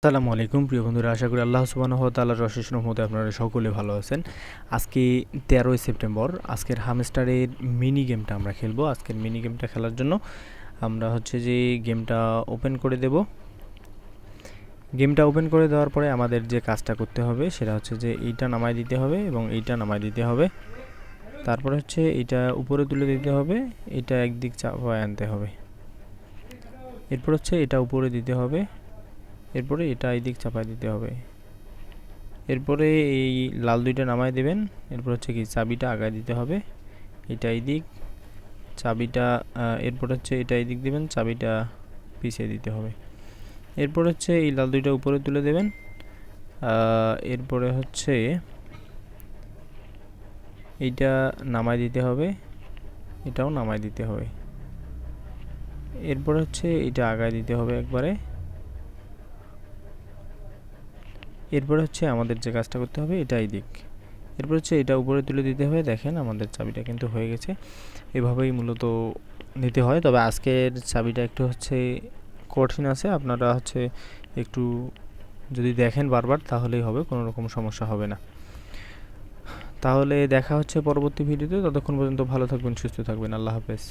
আসসালামু আলাইকুম প্রিয় বন্ধুরা, আশা করি আল্লাহ সুবহানাহু ওয়া তাআলার অশেষ রহমতে আপনারা সকলে ভালো আছেন। আজকে 13ই সেপ্টেম্বর, আজকের হামস্টারের মিনি গেমটা আমরা খেলবো। আজকের মিনি গেমটা খেলার জন্য আমরা হচ্ছে যে গেমটা ওপেন করে দেব। গেমটা ওপেন করে দেওয়ার পরে আমাদের যে কাজটা করতে হবে সেটা হচ্ছে যে এইটা নামায় দিতে হবে এবং এইটা নামায় দিতে হবে। তারপরে হচ্ছে এইটা উপরে তুলে দিতে হবে, এটা একদিক চাপায় আনতে হবে। এরপর হচ্ছে এটা উপরে দিতে হবে, এরপরে এটা এই দিক চাপায় দিতে হবে। এরপরে এই লাল দুইটা নামায় দেবেন। এরপর হচ্ছে কি চাবিটা আগায় দিতে হবে, এটা এই দিক, চাবিটা এরপর হচ্ছে এটা এই দিক দিবেন, চাবিটা পিছিয়ে দিতে হবে। এরপর হচ্ছে এই লাল দুইটা উপরে তুলে দেবেন। এরপরে হচ্ছে এইটা নামায় দিতে হবে, এটাও নামায় দিতে হবে। এরপর হচ্ছে এটা আগায় দিতে হবে একবারে। এরপর হচ্ছে আমাদের যে কাজটা করতে হবে এটা এই দিক, এরপর হচ্ছে এটা উপরে তুলে দিতে হবে। দেখেন আমাদের চাবিটা কিন্তু হয়ে গেছে। এভাবেই মূলত নিতে হয়, তবে আজকের চাবিটা একটু হচ্ছে কঠিন আছে। আপনারা হচ্ছে একটু যদি দেখেন বারবার তাহলেই হবে, কোনো রকম সমস্যা হবে না। তাহলে দেখা হচ্ছে পরবর্তী ভিডিওতে। ততক্ষণ পর্যন্ত ভালো থাকবেন, সুস্থ থাকবেন। আল্লাহ হাফেজ।